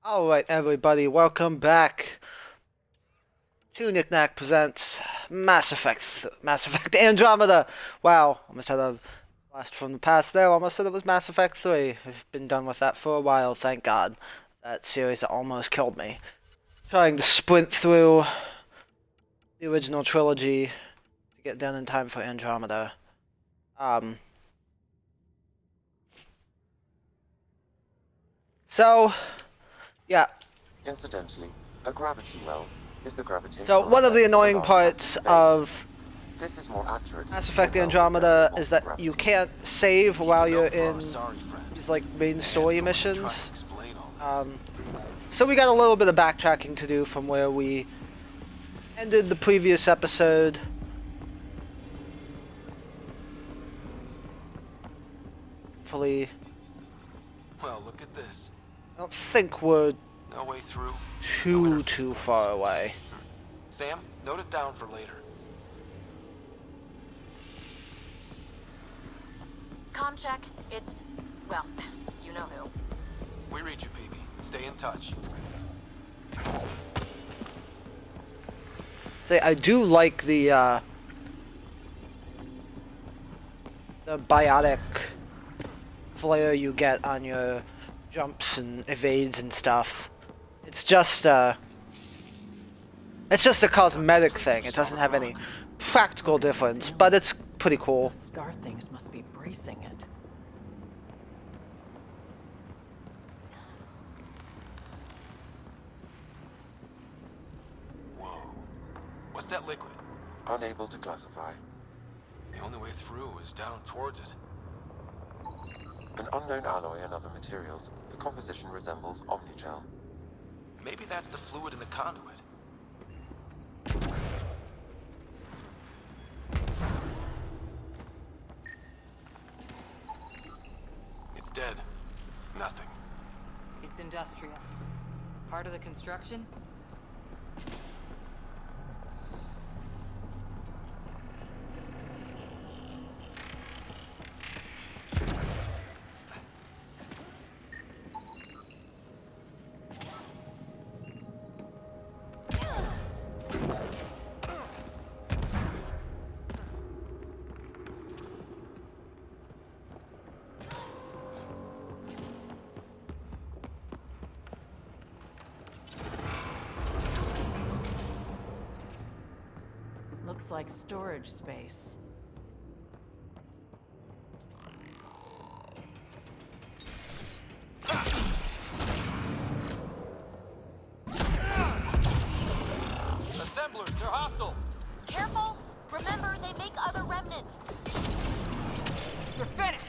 Alright, everybody, welcome back to Nack presents Mass Effect Andromeda. Wow, almost had a blast from the past there. Almost said it was Mass Effect 3. I've been done with that for a while, thank God. That series almost killed me. Trying to sprint through the original trilogy to get done in time for Andromeda. So, yeah. Incidentally, a gravity well is the gravitational. So one of the annoying parts of this is more accurate. Mass Effect Andromeda is that you can't save while you're in these like main story missions. So we got a little bit of backtracking to do from where we ended the previous episode. Hopefully, well, look at this. I don't think we're No way through. too far away. Sam, note it down for later. Comm check. It's, well, you know who. We read you, Peavy. Stay in touch. Say, I do like the biotic flare you get on your jumps and evades and stuff. It's just a cosmetic thing. It doesn't have any practical difference, but it's pretty cool. Those scar things must be bracing it. Whoa. What's that liquid? Unable to classify. The only way through is down towards it. An unknown alloy and other materials. The composition resembles omnigel. Maybe that's the fluid in the conduit. It's dead. Nothing. It's industrial. Part of the construction? Looks like storage space. Assemblers, they're hostile! Careful! Remember, they make other remnants. You're finished!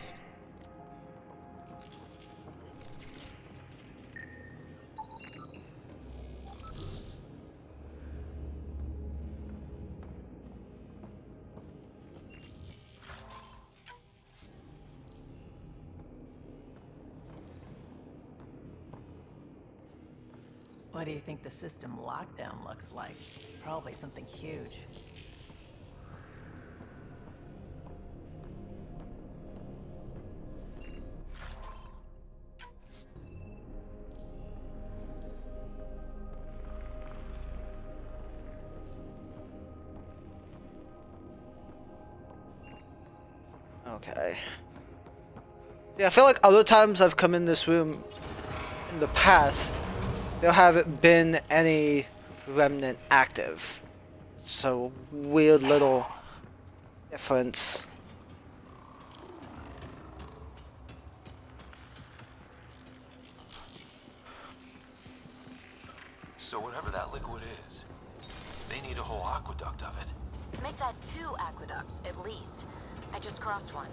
What do you think the system lockdown looks like? Probably something huge. Okay. Yeah, I feel like other times I've come in this room in the past, there haven't been any remnant active. So, weird little difference. So whatever that liquid is, they need a whole aqueduct of it. Make that 2 aqueducts, at least. I just crossed one.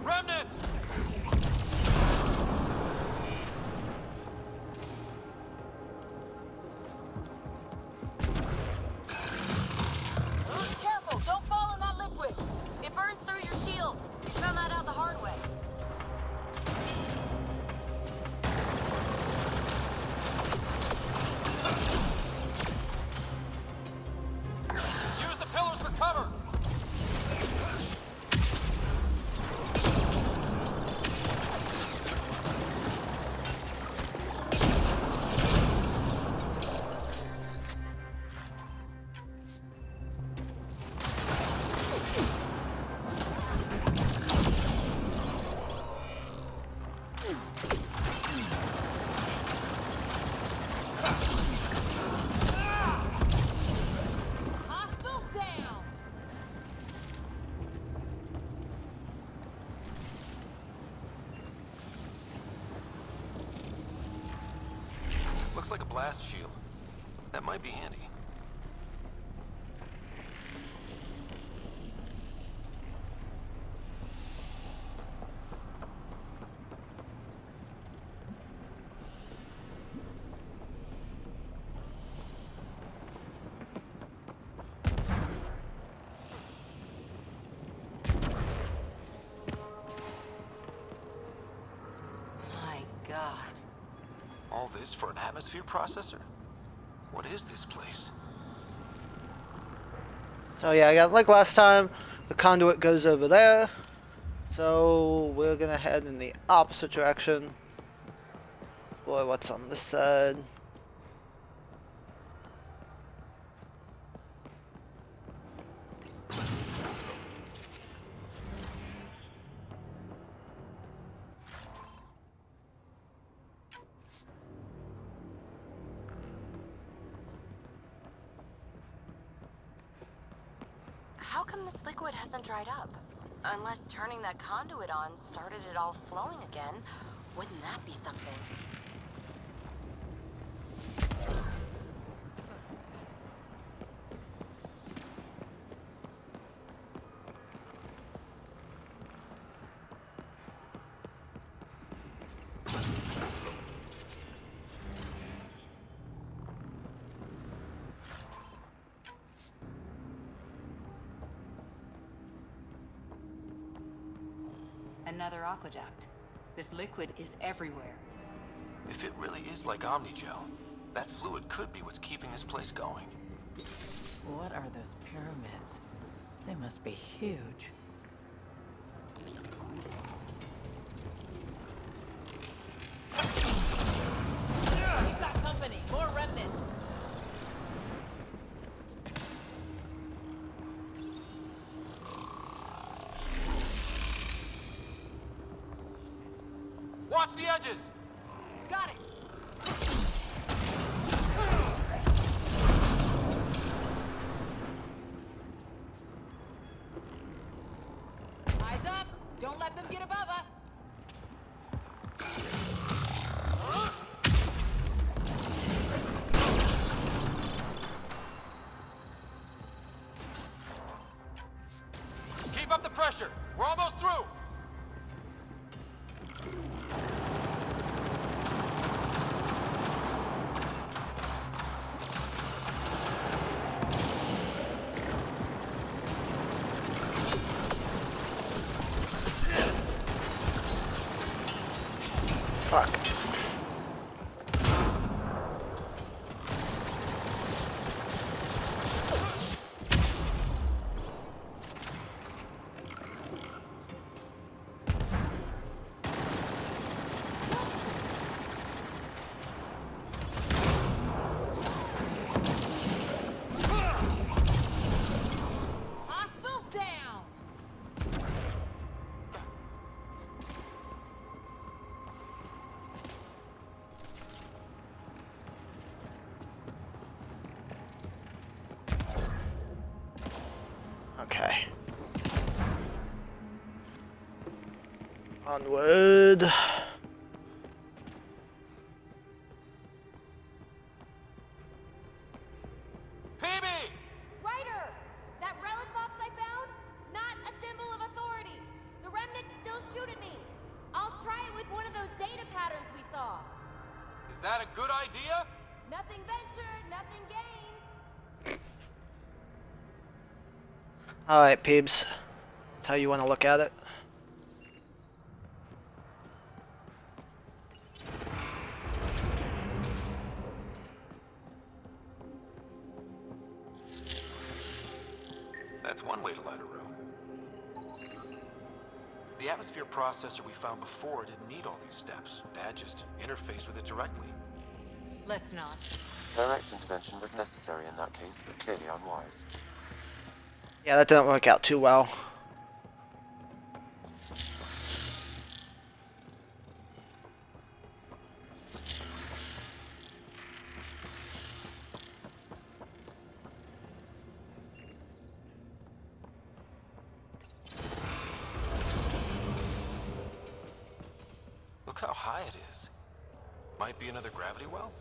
Remnants! Careful! Don't fall in that liquid! It burns through your shield. Found that out the hard way. Hostiles down! Looks like a blast shield. That might be handy. My God. All this for an atmosphere processor? What is this place? So yeah, I got like last time, the conduit goes over there. So we're gonna head in the opposite direction. Boy, what's on this side? How come this liquid hasn't dried up? Unless turning that conduit on started it all flowing again. Wouldn't that be something? Another aqueduct. This liquid is everywhere. If it really is like Omnigel, that fluid could be what's keeping this place going. What are those pyramids? They must be huge. We've got company. More remnant. Watch the edges! Got it! Eyes up! Don't let them get above us! Keep up the pressure! We're almost through! Fuck. Hostiles down! Okay. Onward. PB! Ryder! That relic box I found? Not a symbol of authority. The remnant still shoot at me. I'll try it with one of those data patterns we saw. Is that a good idea? Nothing ventured, nothing gained. Alright, peeps. That's how you want to look at it. That's one way to light a room. The atmosphere processor we found before didn't need all these steps. Dad just interfaced with it directly. Let's not. Direct intervention was necessary in that case, but clearly unwise. Yeah, that didn't work out too well. how high it is. Might be another gravity well?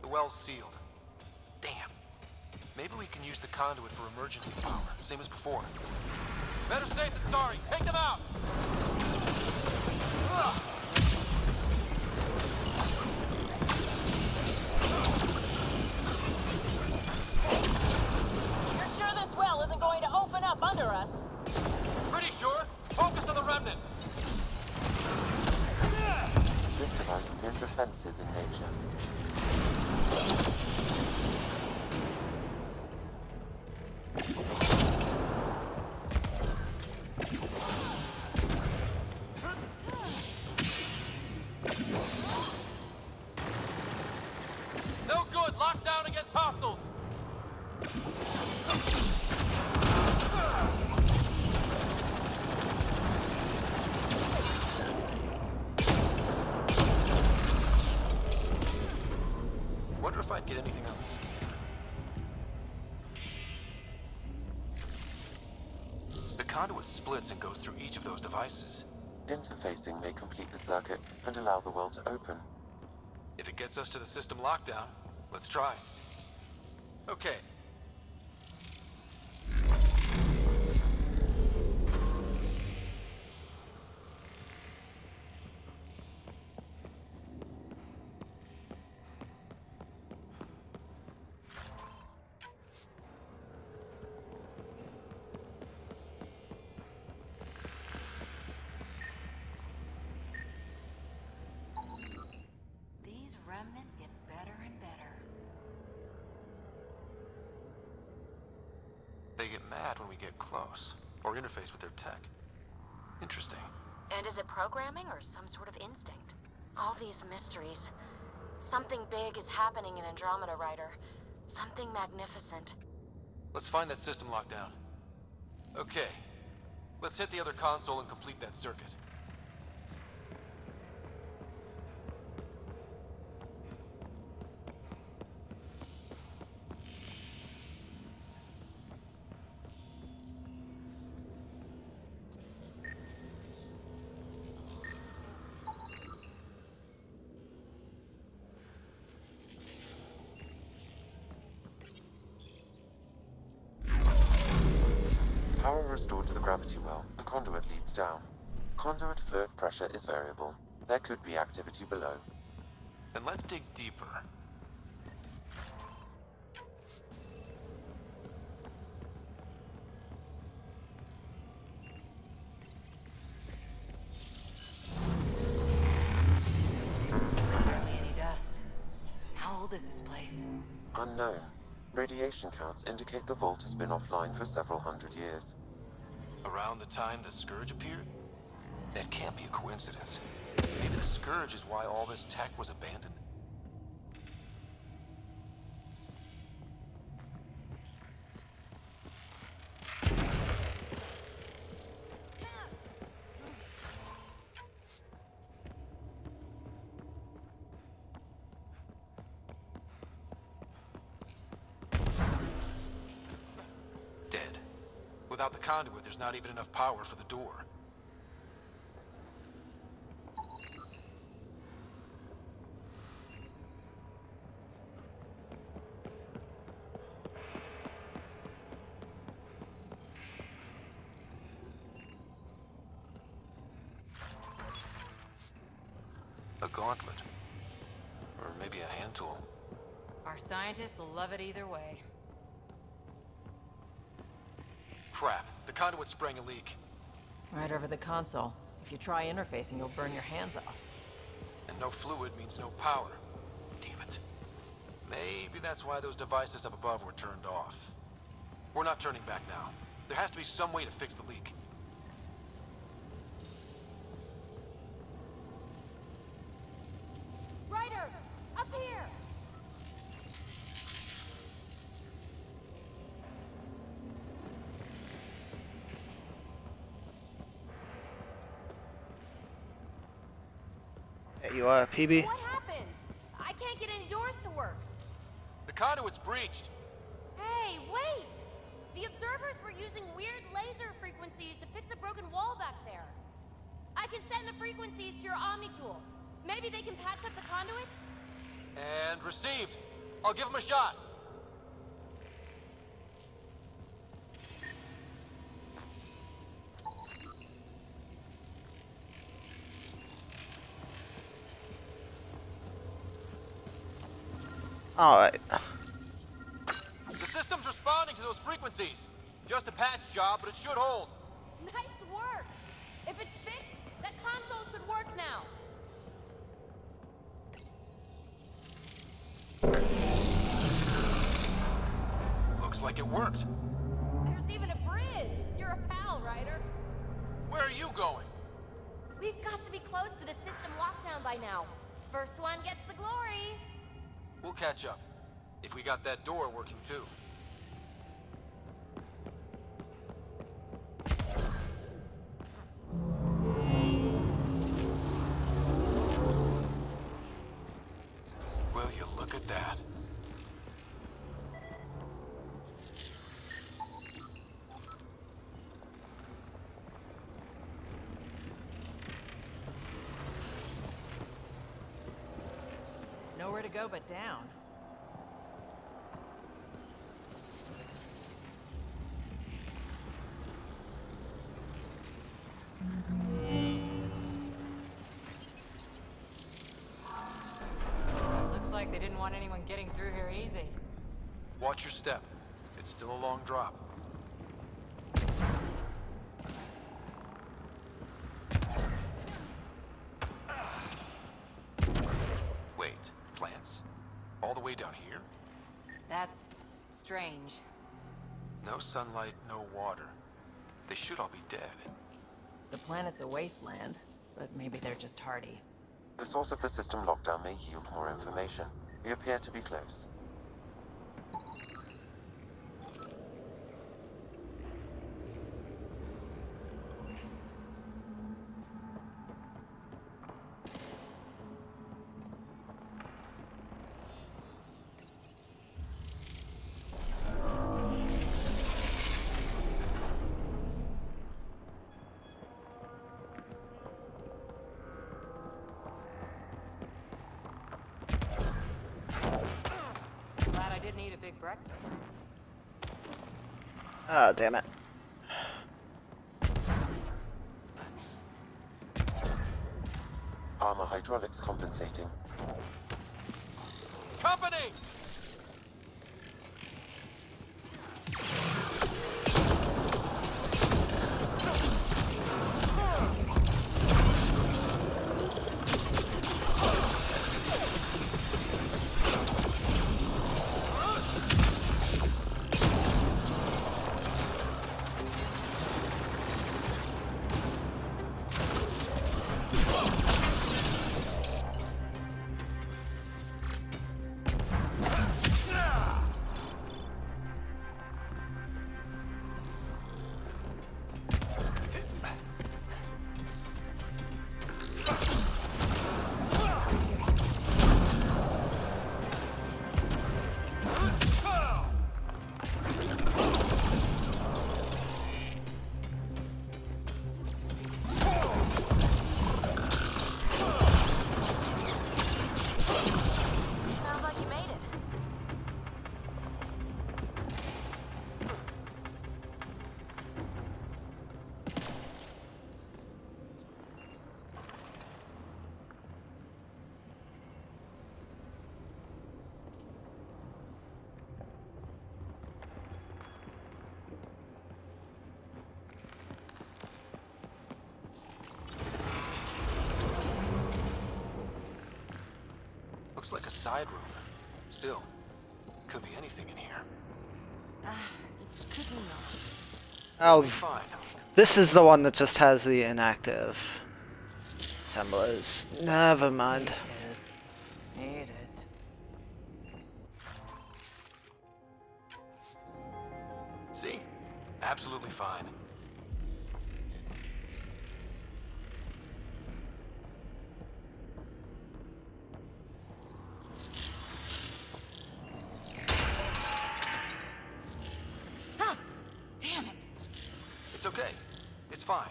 The well's sealed. Damn. Maybe we can use the conduit for emergency power, same as before. Better safe than sorry. Take them out! You're sure this well isn't going to open up under us? Pretty sure. Focus on the remnant. This device is defensive in nature. No good. Locked down against hostiles. Wonder if I'd get anything on the scanner. The conduit splits and goes through each of those devices. Interfacing may complete the circuit and allow the well to open. If it gets us to the system lockdown, let's try. Okay. These remnant get better and better. They get mad when we get close, or interface with their tech. Interesting. And is it programming or some sort of instinct? All these mysteries. Something big is happening in Andromeda, Ryder. Something magnificent. Let's find that system lockdown. Okay. Let's hit the other console and complete that circuit. Power restored to the gravity well. The conduit leads down. Conduit fluid pressure is variable. There could be activity below. Then let's dig deeper. Hardly any dust. How old is this place? Unknown. Radiation counts indicate the vault has been offline for several hundred years. Around the time the Scourge appeared? That can't be a coincidence. Maybe the Scourge is why all this tech was abandoned? Dead. Without the conduit, there's not even enough power for the door. A gauntlet. Or maybe a hand tool. Our scientists will love it either way. Crap. The conduit's spraying a leak. Right over the console. If you try interfacing, you'll burn your hands off. And no fluid means no power. Damn it. Maybe that's why those devices up above were turned off. We're not turning back now. There has to be some way to fix the leak. Ryder! Up here! There you are, PB. What happened? I can't get any doors to work. The conduit's breached. Hey, wait! The observers were using weird laser frequencies to fix a broken wall back there. can send the frequencies to your Omni tool. Maybe they can patch up the conduit? And received. I'll give him a shot. Alright. The system's responding to those frequencies. Just a patch job, but it should hold. Nice work! If it's fixed, that console should work now. Looks like it worked. There's even a bridge. You're a pal, Ryder. Where are you going? We've got to be close to the system lockdown by now. First one gets the glory. We'll catch up. If we got that door working too. Will you look at that? Nowhere to go but down. Looks like they didn't want anyone getting through here easy. Watch your step. It's still a long drop. Wait, plants? All the way down here? That's strange. No sunlight, no water. They should all be dead. The planet's a wasteland, but maybe they're just hardy. The source of the system lockdown may yield more information. We appear to be close. Glad I didn't eat a big breakfast. Ah, damn it. Armor hydraulics compensating. Company! Sounds like you made it. Looks like a side room. Still, could be anything in here. Could you not? Oh, Fine. this is the one that just has the inactive assemblers. Never mind. Yes. Hate it. See? Absolutely fine. Ah! Damn it! It's okay. It's fine.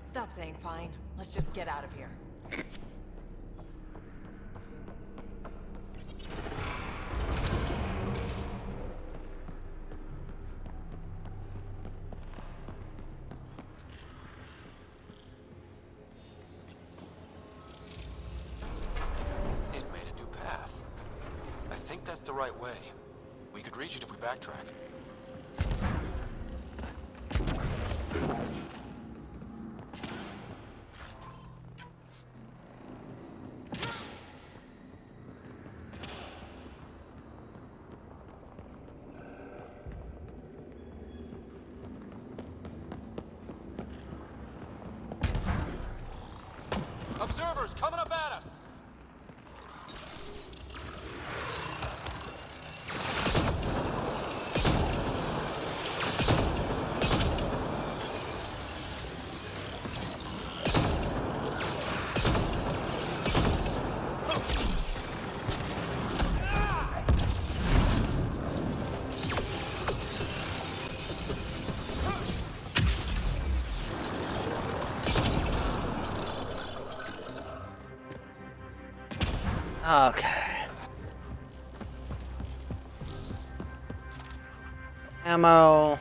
Stop saying fine. Let's just get out of here. It made a new path. I think that's the right way. We could reach it if we backtrack. Observers coming up at us! Okay. Ammo.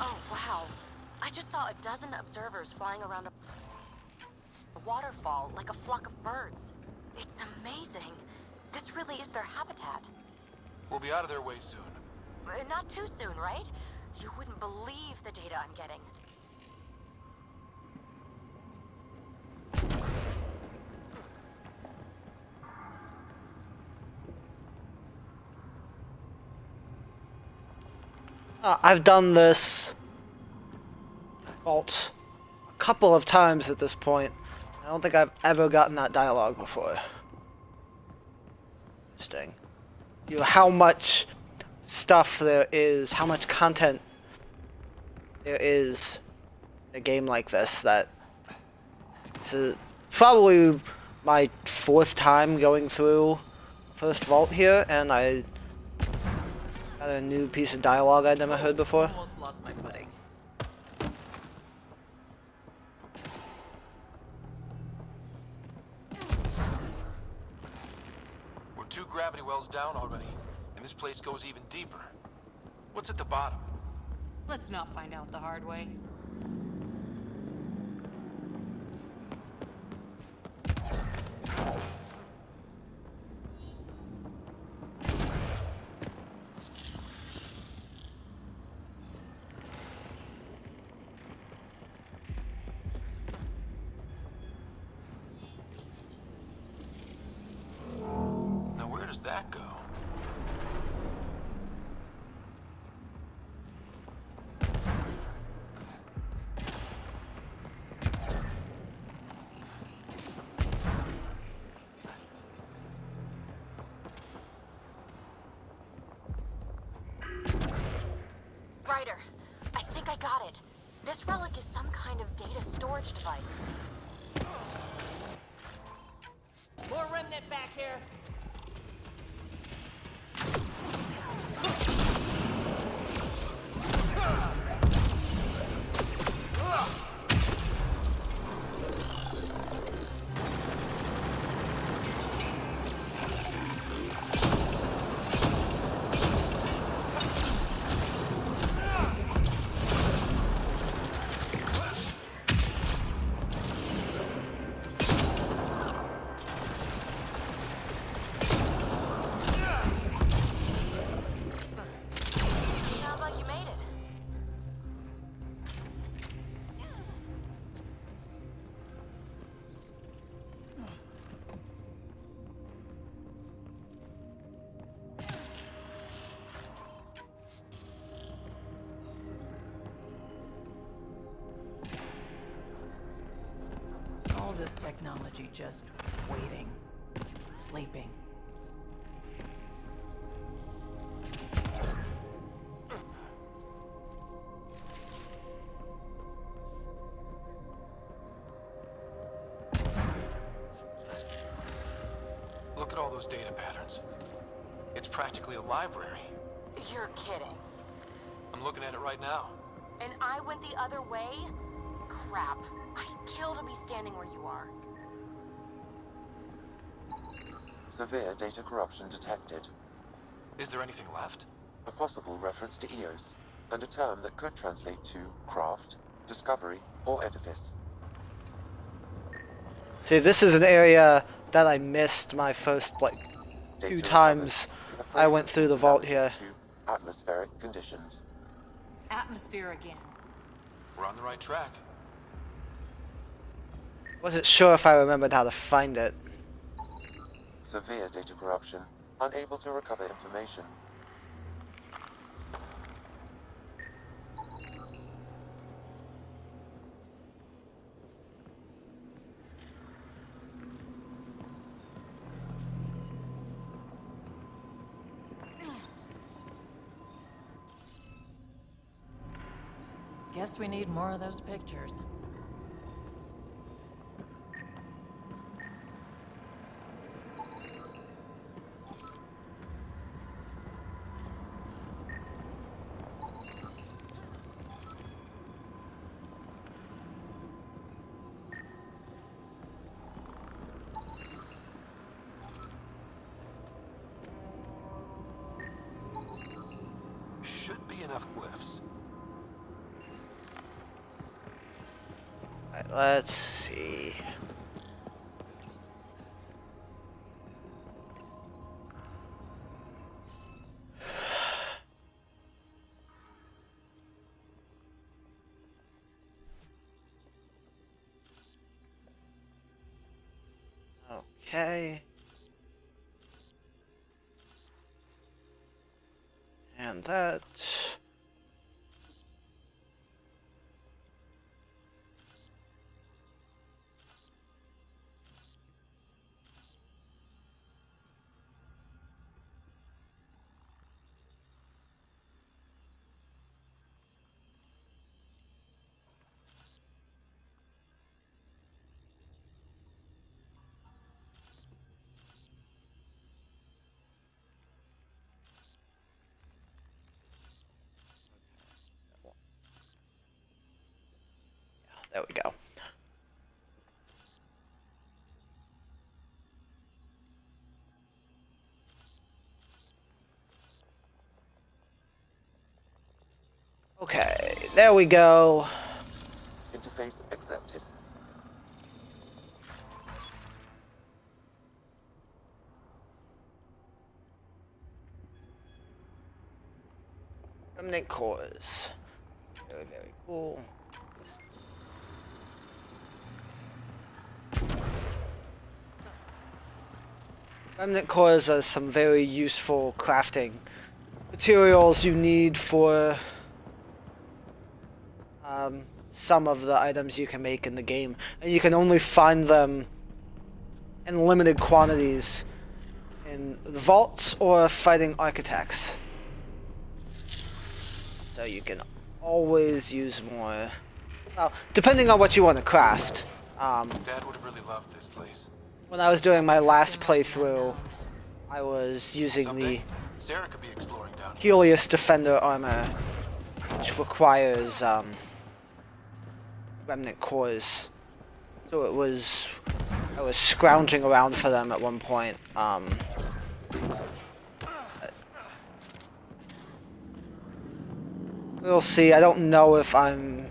Oh, wow. I just saw a dozen observers flying around a waterfall like a flock of birds. It's amazing. This really is their habitat. We'll be out of their way soon. Not too soon, right? You wouldn't believe the data I'm getting. I've done this vault a couple of times at this point. I don't think I've ever gotten that dialogue before. Interesting. You know, how much stuff there is, how much content there is in a game like this that it's probably my 4th time going through first vault here, and I got a new piece of dialogue I'd never heard before. Almost lost my footing. We're 2 gravity wells down already, and this place goes even deeper. What's at the bottom? Let's not find out the hard way. Now where does that go? Ryder, I think I got it. This relic is some kind of data storage device. More remnant back here. Sounds like you made it. All this technology just waiting, sleeping. Look at all those data patterns. It's practically a library. You're kidding. I'm looking at it right now. And I went the other way? Crap. I'd kill to be standing where you are. Severe data corruption detected. Is there anything left? A possible reference to Eos, and a term that could translate to craft, discovery, or edifice. See, this is an area that I missed my first, like, Data few times recovered, a I phrase went that through the gives vault analogous here. to atmospheric conditions. Atmosphere again. We're on the right track. Wasn't sure if I remembered how to find it. Severe data corruption, unable to recover information. Guess we need more of those pictures. Should be enough glyphs. Alright, let's see. Okay. And that. There we go. Okay, there we go. Interface accepted. Remnant cores. Very, very cool. Remnant cores are some very useful crafting materials you need for some of the items you can make in the game, and you can only find them in limited quantities in the vaults or fighting architects. So you can always use more. Well, depending on what you want to craft. Dad would have really loved this place. When I was doing my last playthrough, I was using Someday, the Sarah could be exploring down here. Helios Defender armor, which requires remnant cores. So I was scrounging around for them at one point. We'll see. I don't know if I'm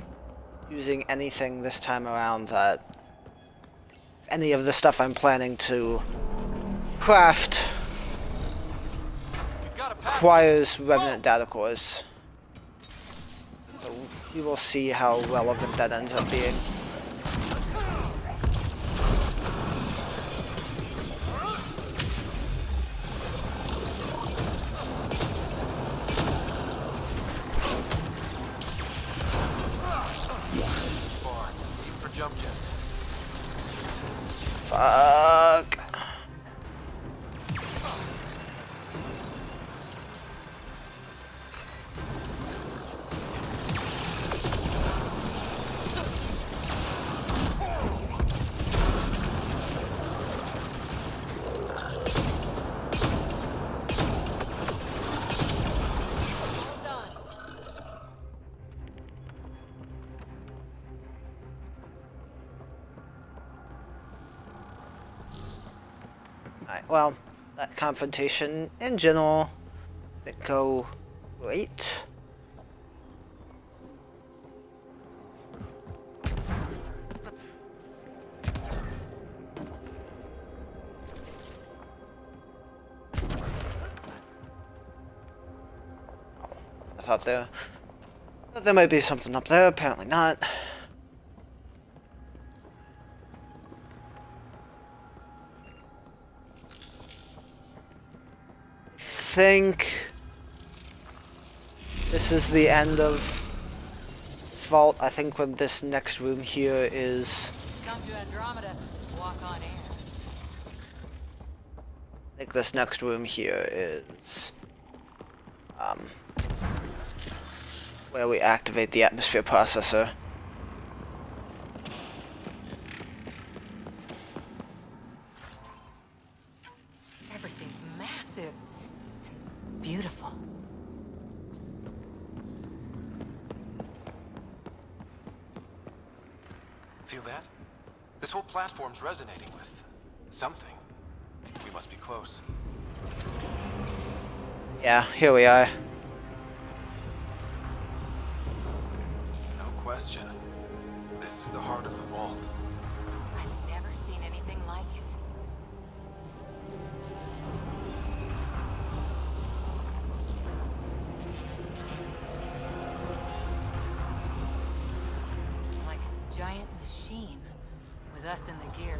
using anything this time around that any of the stuff I'm planning to craft We've got a path. requires remnant data cores. So we will see how relevant that ends up being. Far, even for jump jets. Fuck. well, that confrontation in general didn't go great. I thought there might be something up there, apparently not. I think this is the end of this vault. I think when this next room here is... Come to Andromeda, walk on air. I think this next room here is where we activate the atmosphere processor. Everything's massive and beautiful. Feel that? This whole platform's resonating with something. We must be close. Yeah, here we are. No question. This is the heart of the vault. I've never seen anything like it. Like a giant machine, with us in the gears.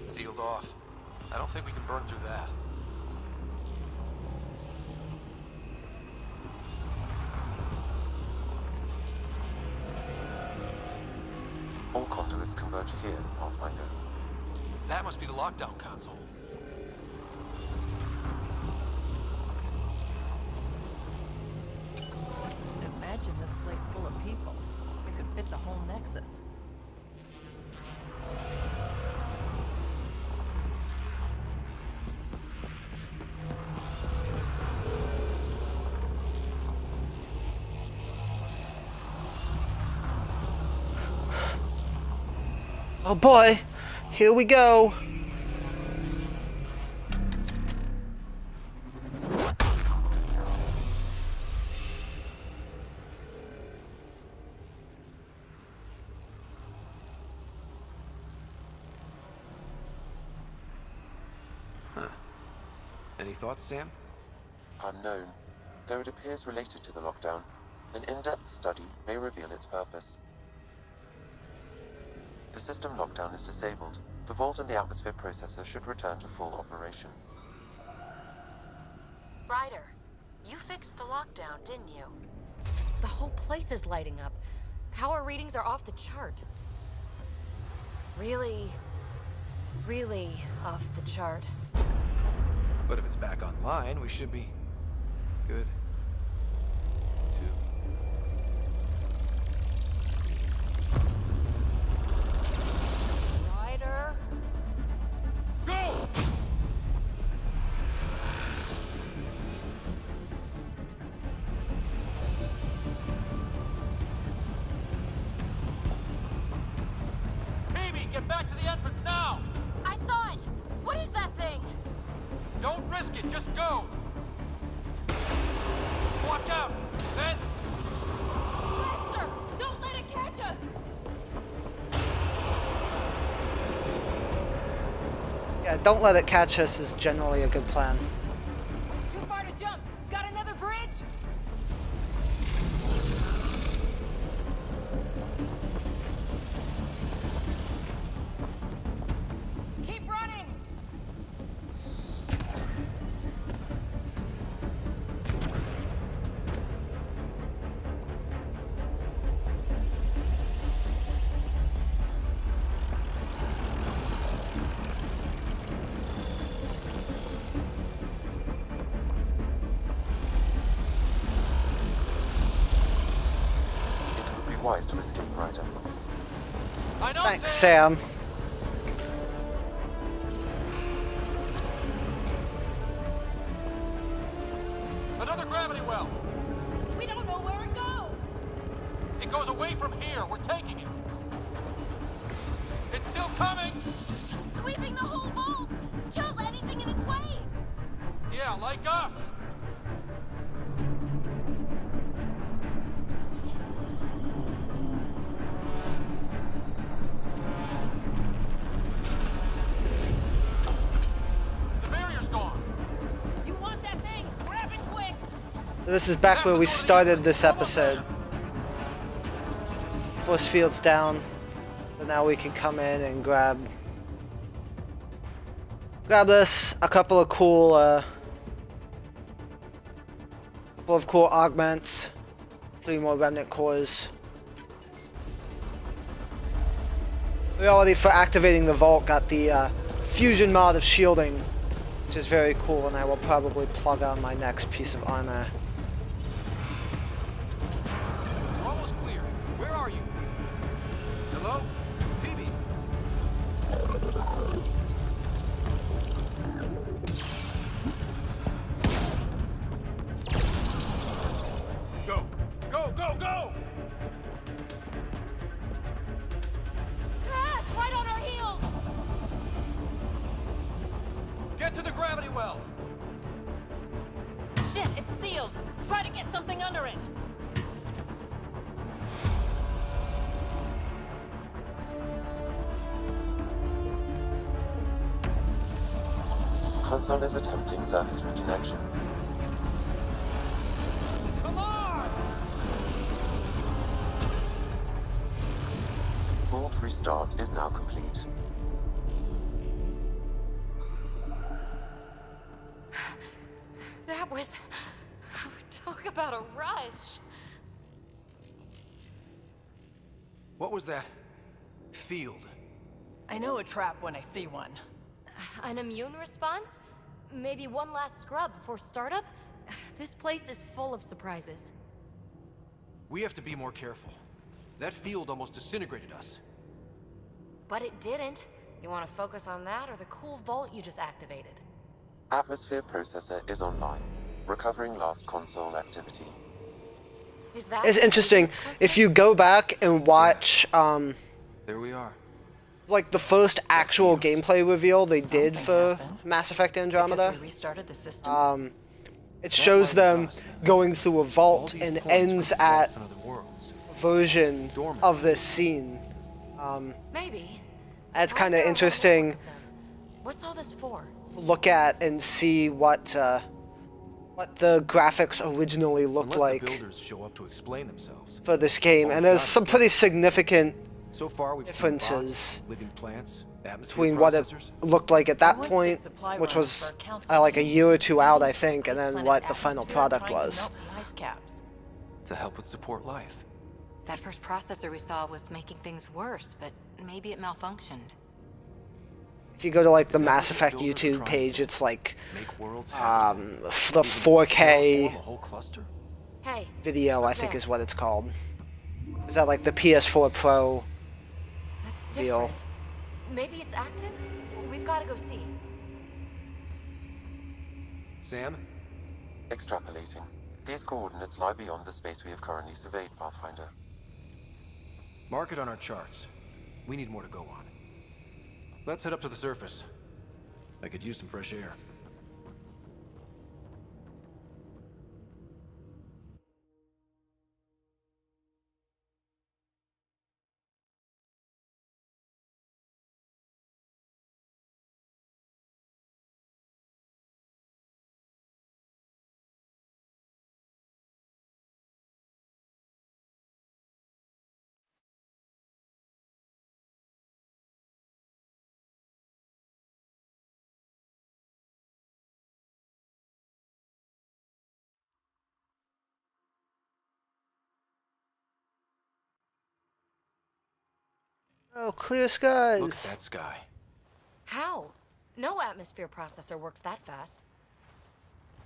Sealed off. I don't think we can burn through that. All conduits converge here, Pathfinder. That must be the lockdown console. Imagine this place full of people. It could fit the whole Nexus. Oh boy, here we go. Any thoughts, Sam? Unknown. Though it appears related to the lockdown, an in-depth study may reveal its purpose. The system lockdown is disabled. The vault and the atmosphere processor should return to full operation. Ryder, you fixed the lockdown, didn't you? The whole place is lighting up. Power readings are off the chart. Really off the chart. But if it's back online, we should be good. Ryder? Go! Amy, get back to the entrance now! I saw it! What is that thing? Don't risk it, just go! Watch out! Fence! Faster! Don't let it catch us! Yeah, don't let it catch us is generally a good plan. Too far to jump! Got another bridge? Keep running! It would be wise to escape, Ryder. I know, Thanks, Sam. Another gravity well. We don't know where it goes. It goes away from here. We're taking it. It's still coming. Sweeping the whole vault. Kills anything in its way. Yeah, like us. The barrier's gone. You want that thing? Grab it quick. So this is back where we started this episode. Force field's down, so now we can come in and grab this. A couple of cool augments, 3 more remnant cores. We already, for activating the vault, got the fusion mod of shielding, which is very cool, and I will probably plug on my next piece of armor. We're almost clear. Where are you? Hello? Phoebe? Go! Go, go, go! Ah, it's right on our heels. Get to the gravity well! Shit, it's sealed. Try to get something under it. Console is attempting surface reconnection. Come on! Vault restart is now complete. That was... Talk about a rush. What was that? Field. I know a trap when I see one. An immune response? Maybe one last scrub before startup? This place is full of surprises. We have to be more careful. That field almost disintegrated us. But it didn't. You want to focus on that or the cool vault you just activated? Atmosphere processor is online, recovering lost console activity. Is that... It's interesting. If you go back and watch, There we are. like the first actual gameplay reveal they did for happened. Mass Effect Because Andromeda, we restarted the system. it shows them going through a vault and ends at a version of this scene. Maybe. It's Why kind is of there a interesting. whole network of them? What's all this for? Look at and see what the graphics originally looked Unless like the builders show up to explain themselves. for this game, and there's some pretty significant So far, we've seen differences bots, living plants, atmosphere between what it processors. looked like at that I once point, did supply which runs was for a council like a team year or using 2 out, I symbols think, of and then ice what planet the final atmosphere product trying to was. melt the ice caps. To help with support life. That first processor we saw was making things worse, but maybe it malfunctioned. If you go to like the Is that Mass what the Effect builders are YouTube trying to page, do? it's like Make worlds the happy. Even 4K form a whole cluster. Hey. video, I what's think there? is what it's called. Is that like the PS4 Pro? That's deal. different. Maybe it's active? We've got to go see. Sam? Extrapolating. These coordinates lie beyond the space we have currently surveyed, Pathfinder. Mark it on our charts. We need more to go on. Let's head up to the surface. I could use some fresh air. Oh, clear skies. Look at that sky. How? No atmosphere processor works that fast.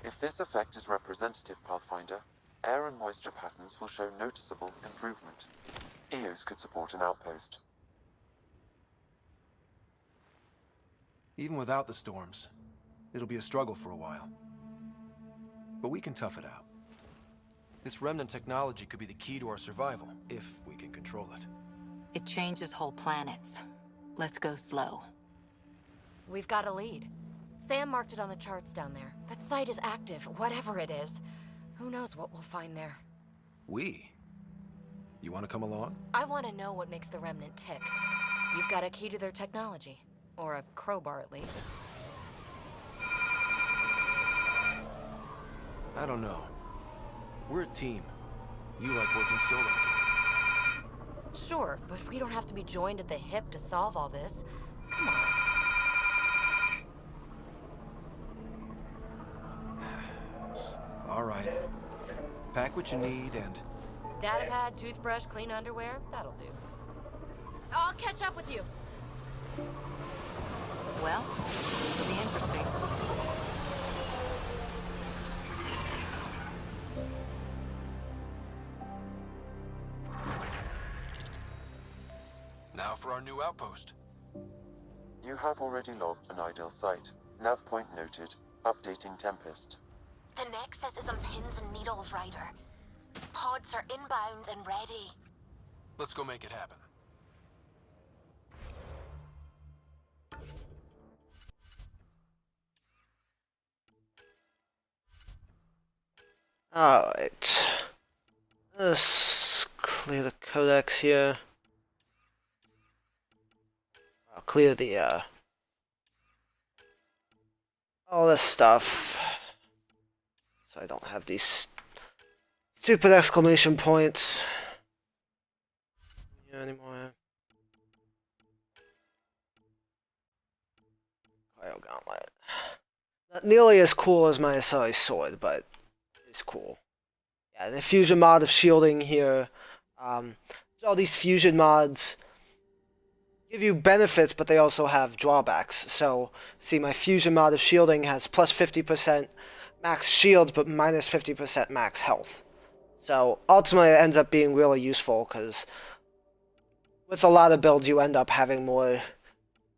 If this effect is representative, Pathfinder, air and moisture patterns will show noticeable improvement. EOS could support an outpost. Even without the storms, it'll be a struggle for a while. But we can tough it out. This remnant technology could be the key to our survival, if we can control it. It changes whole planets. Let's go slow. We've got a lead. Sam marked it on the charts down there. That site is active, whatever it is. Who knows what we'll find there. We? You want to come along? I want to know what makes the Remnant tick. You've got a key to their technology. Or a crowbar, at least. I don't know. We're a team. You like working solo. Sure, but we don't have to be joined at the hip to solve all this. Come on. All right. Pack what you need and... Data pad, toothbrush, clean underwear, that'll do. I'll catch up with you. Well, this will be interesting. Now for our new outpost. You have already logged an ideal site. Nav point noted. Updating Tempest. The Nexus is on pins and needles, Ryder. Pods are inbound and ready. Let's go make it happen. Alright. Let's clear the codex here. I'll clear the, all this stuff. So I don't have these stupid exclamation points here anymore. Cryo Gauntlet. Not nearly as cool as my Asari sword, but it's cool. Yeah, the fusion mod of shielding here. All these fusion mods give you benefits, but they also have drawbacks. So, see, my fusion mod of shielding has plus 50% max shields, but minus 50% max health. So, ultimately, it ends up being really useful, because with a lot of builds, you end up having more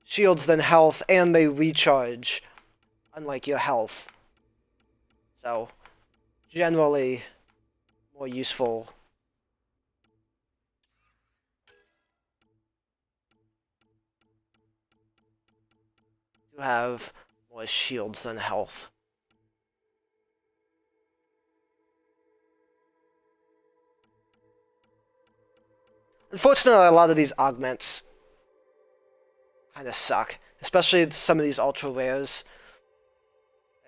shields than health, and they recharge, unlike your health. So, generally, more useful. To have more shields than health. Unfortunately, a lot of these augments kind of suck, especially some of these ultra rares.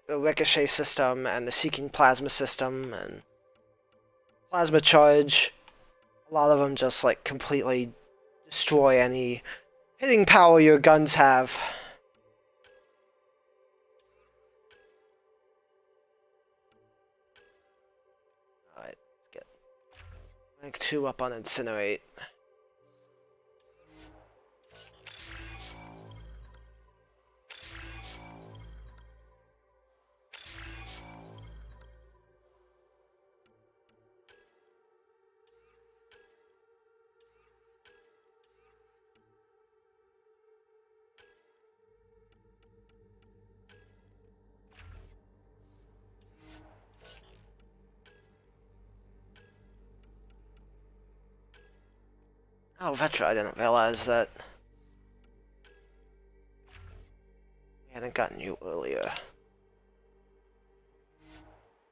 The ricochet system and the seeking plasma system and plasma charge. A lot of them just like completely destroy any hitting power your guns have. Alright, let's get rank 2 up on Incinerate. Oh, Vetra, I didn't realize that we hadn't gotten you earlier.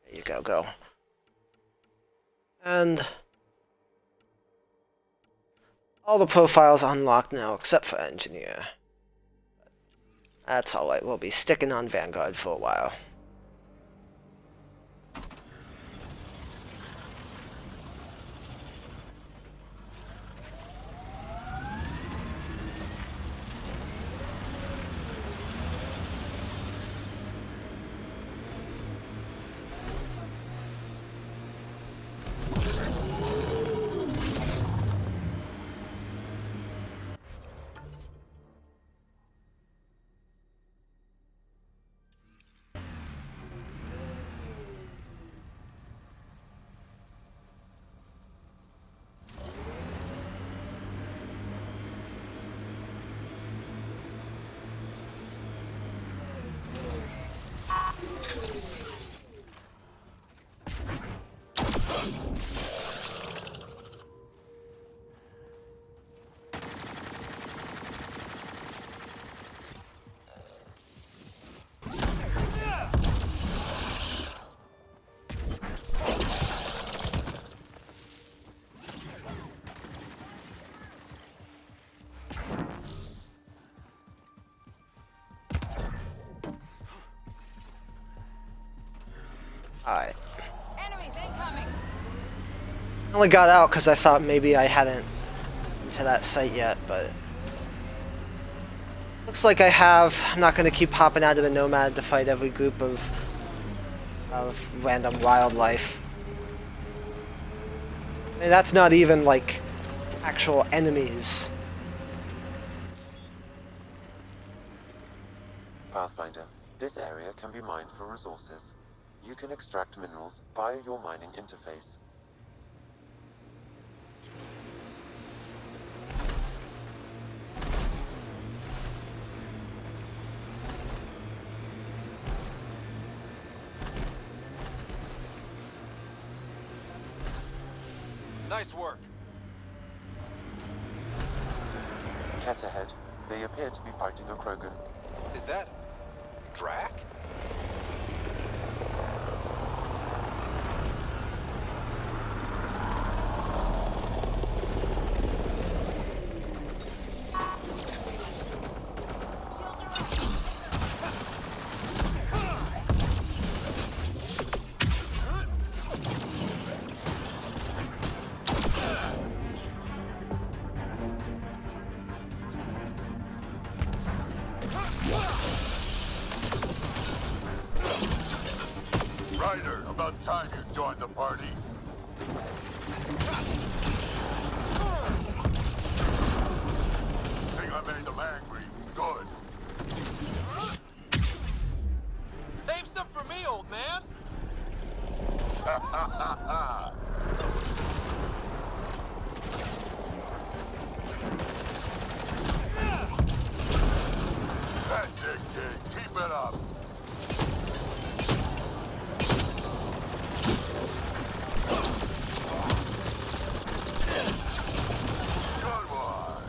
There you go, go. And all the profiles unlocked now except for Engineer. That's alright, we'll be sticking on Vanguard for a while. Alright. Enemies incoming. I only got out because I thought maybe I hadn't been to that site yet, but looks like I have. I'm not going to keep hopping out of the Nomad to fight every group of random wildlife. I mean, that's not even like actual enemies. Pathfinder, this area can be mined for resources. You can extract minerals via your mining interface. Nice work. Cat ahead. They appear to be fighting a Krogan. Is that Drac? Ryder, about time you joined the party. Think I made them angry. Good. Save some for me, old man. Ha ha ha ha. That's it, kid. Keep it up. Good one.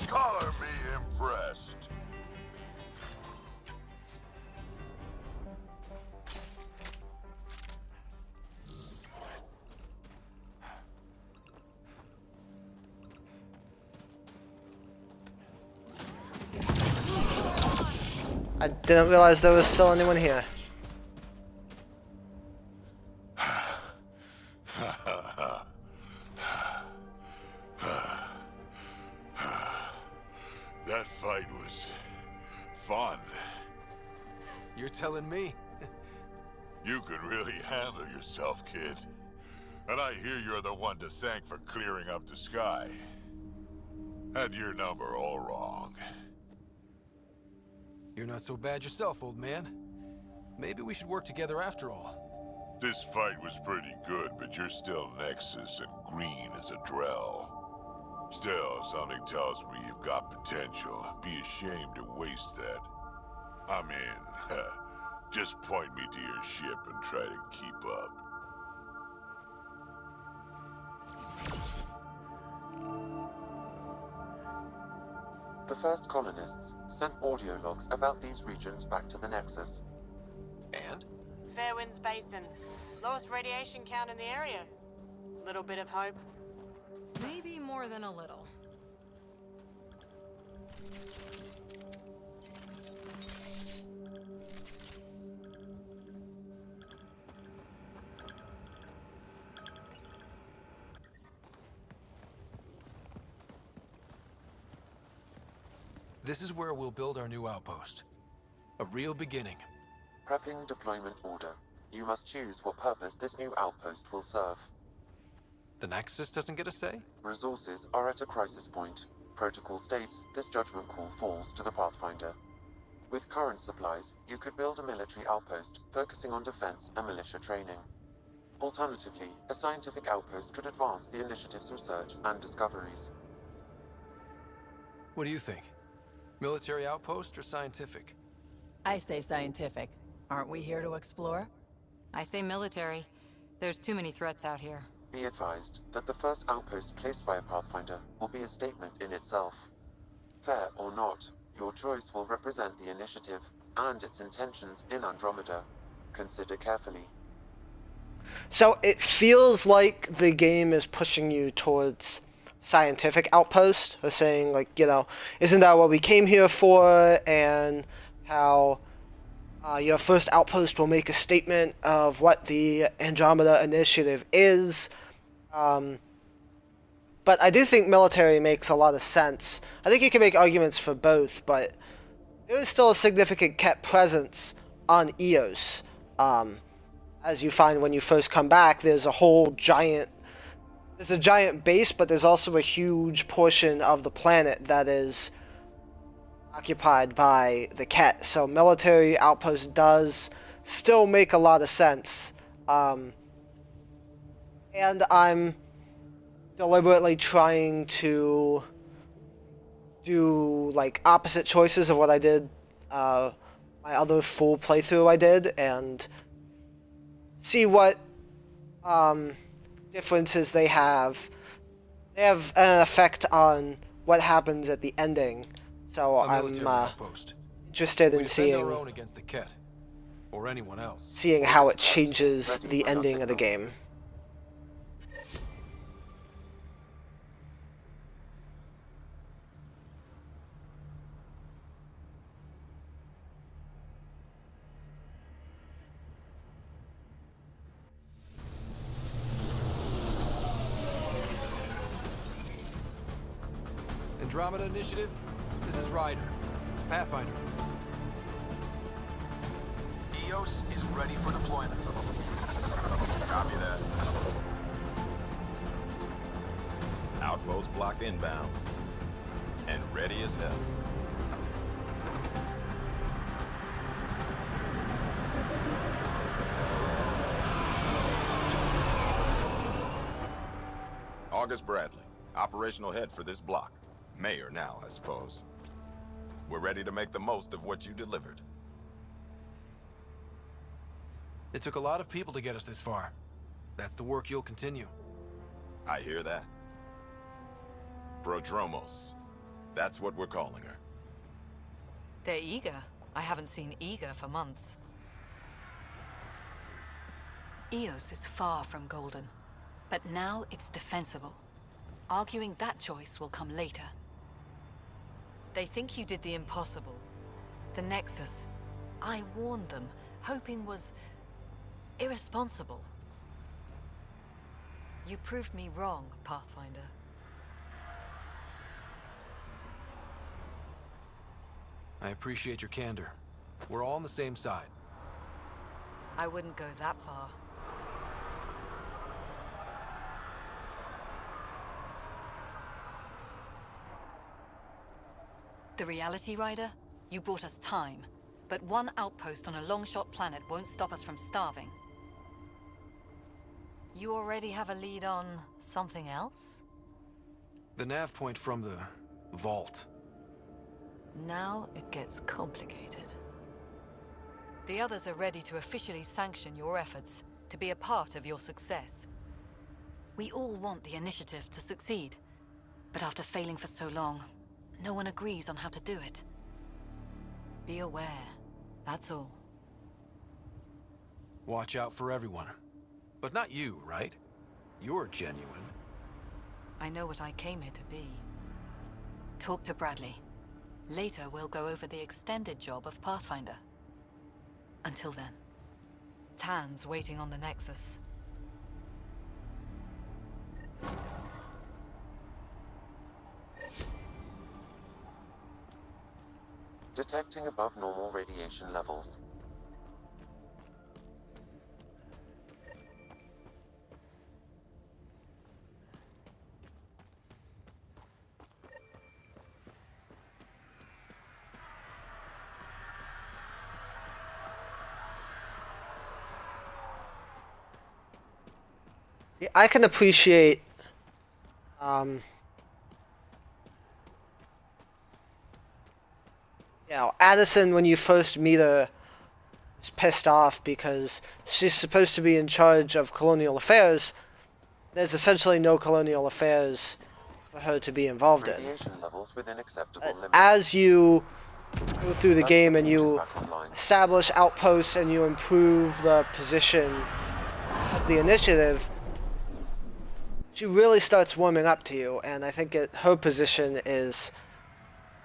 Color me impressed. I didn't realize there was still anyone here. That fight was fun. You're telling me? You could really handle yourself, kid. And I hear you're the one to thank for clearing up the sky. Had your number all wrong. You're not so bad yourself, old man. Maybe we should work together after all. This fight was pretty good, but you're still Nexus and green as a Drell. Still, something tells me you've got potential. Be ashamed to waste that. I'm in. Just point me to your ship and try to keep up. The first colonists sent audio logs about these regions back to the Nexus. And? Fairwinds Basin. Lowest radiation count in the area. Little bit of hope. Maybe more than a little. This is where we'll build our new outpost. A real beginning. Prepping deployment order. You must choose what purpose this new outpost will serve. The Nexus doesn't get a say? Resources are at a crisis point. Protocol states this judgment call falls to the Pathfinder. With current supplies, you could build a military outpost focusing on defense and militia training. Alternatively, a scientific outpost could advance the initiative's research and discoveries. What do you think? Military outpost or scientific? I say scientific. Aren't we here to explore? I say military. There's too many threats out here. Be advised that the first outpost placed by a Pathfinder will be a statement in itself. Fair or not, your choice will represent the initiative and its intentions in Andromeda. Consider carefully. So it feels like the game is pushing you towards scientific outpost. They're saying, like, you know, isn't that what we came here for? And how your first outpost will make a statement of what the Andromeda Initiative is. But I do think military makes a lot of sense. I think you can make arguments for both, but there is still a significant Ket presence on Eos. As you find when you first come back, there's a giant base, but there's also a huge portion of the planet that is occupied by the Ket. So military outpost does still make a lot of sense. And I'm deliberately trying to do like opposite choices of what I did my other full playthrough I did, and see what differences they have. They have an effect on what happens at the ending. So I'm interested in seeing our own against the Ket, or anyone else. Seeing how it changes the ending of the game. Andromeda Initiative, this is Ryder, Pathfinder. Eos is ready for deployment. Copy that. Outpost block inbound. And ready as hell. August Bradley, operational head for this block. Mayor now, I suppose. We're ready to make the most of what you delivered. It took a lot of people to get us this far. That's the work you'll continue. I hear that. Prodromos. That's what we're calling her. They're eager. I haven't seen eager for months. Eos is far from golden, but now it's defensible. Arguing that choice will come later. They think you did the impossible. The Nexus. I warned them, hoping was irresponsible. You proved me wrong, Pathfinder. I appreciate your candor. We're all on the same side. I wouldn't go that far. The reality, Rider? You bought us time, but one outpost on a long-shot planet won't stop us from starving. You already have a lead on something else? The nav point from the vault. Now it gets complicated. The others are ready to officially sanction your efforts, to be a part of your success. We all want the initiative to succeed, but after failing for so long, no one agrees on how to do it. Be aware, that's all. Watch out for everyone. But not you, right? You're genuine. I know what I came here to be. Talk to Bradley. Later, we'll go over the extended job of Pathfinder. Until then, Tan's waiting on the Nexus. Detecting above normal radiation levels. Yeah, I can appreciate you know, Addison, when you first meet her, is pissed off because she's supposed to be in charge of colonial affairs. There's essentially no colonial affairs for her to be involved in. Radiation levels within acceptable limits. As you go through the game and you establish outposts and you improve the position of the initiative, she really starts warming up to you, and I think her position is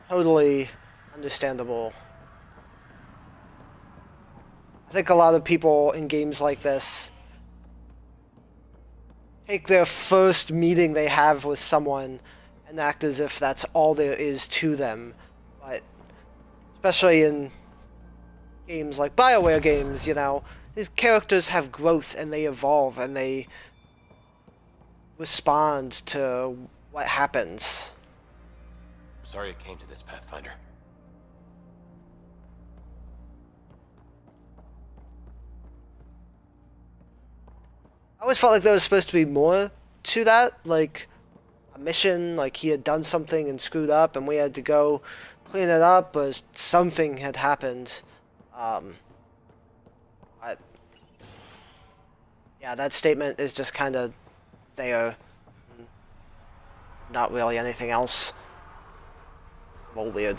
totally understandable. I think a lot of people in games like this take their first meeting they have with someone and act as if that's all there is to them. But especially in games like BioWare games, these characters have growth and they evolve and they respond to what happens. I'm sorry it came to this, Pathfinder. I always felt like there was supposed to be more to that, like a mission, like he had done something and screwed up and we had to go clean it up, or something had happened. But yeah, that statement is just kind of there. Not really anything else. A little weird.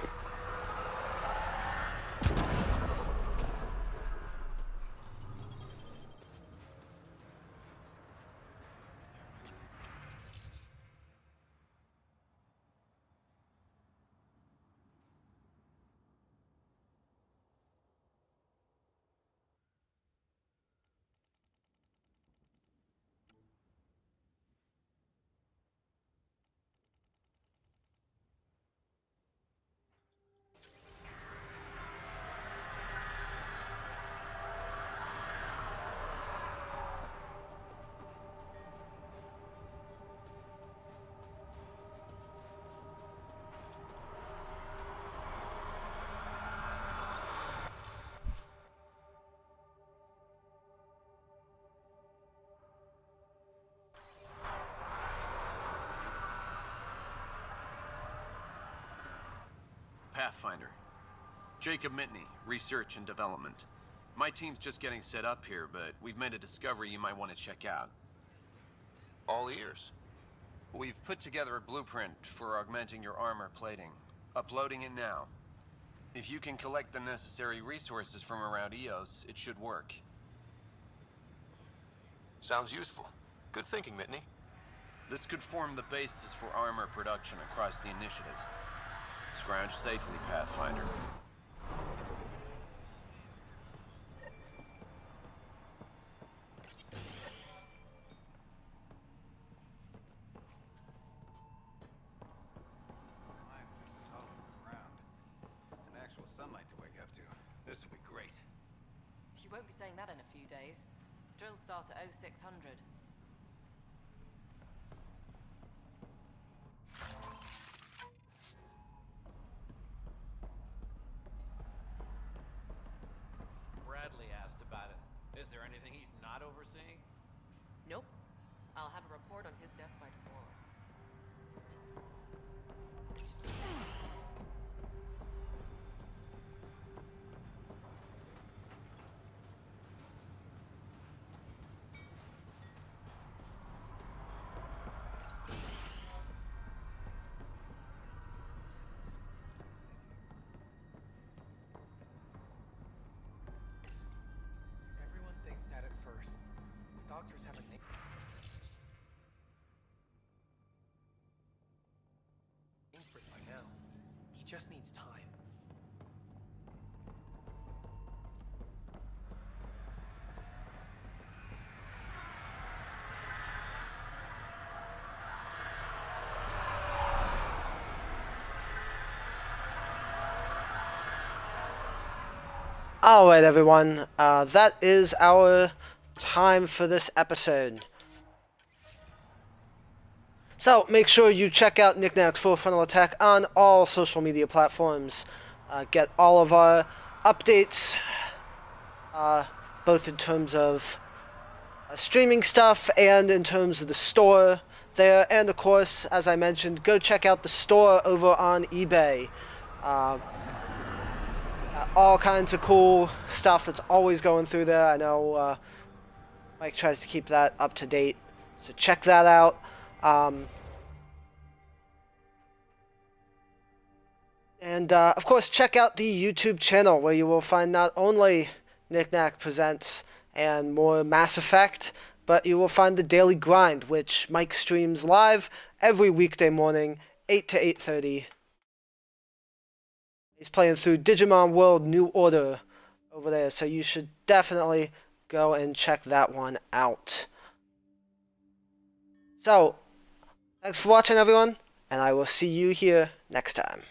Pathfinder. Jacob Mitney, Research and Development. My team's just getting set up here, but we've made a discovery you might want to check out. All ears. We've put together a blueprint for augmenting your armor plating. Uploading it now. If you can collect the necessary resources from around EOS, it should work. Sounds useful. Good thinking, Mitney. This could form the basis for armor production across the initiative. Scrounge safely, Pathfinder. Sunlight to wake up to. This will be great. You won't be saying that in a few days. Drills start at 0600. Bradley asked about it. Is there anything he's not overseeing? Nope. I'll have a report on his desk by tomorrow. Everyone thinks that at first. The doctors have a name. For it by now. He just needs time. Alright everyone, that is our time for this episode. So make sure you check out Nack's Full Frontal Attack on all social media platforms. Get all of our updates, both in terms of streaming stuff and in terms of the store there. And of course, as I mentioned, go check out the store over on eBay. All kinds of cool stuff that's always going through there. I know Mike tries to keep that up to date, so check that out. And of course, check out the YouTube channel where you will find not only Nack Presents and more Mass Effect, but you will find the Daily Grind, which Mike streams live every weekday morning, 8 to 8:30. He's playing through Digimon World New Order over there, so you should definitely go and check that one out. So, thanks for watching, everyone, and I will see you here next time.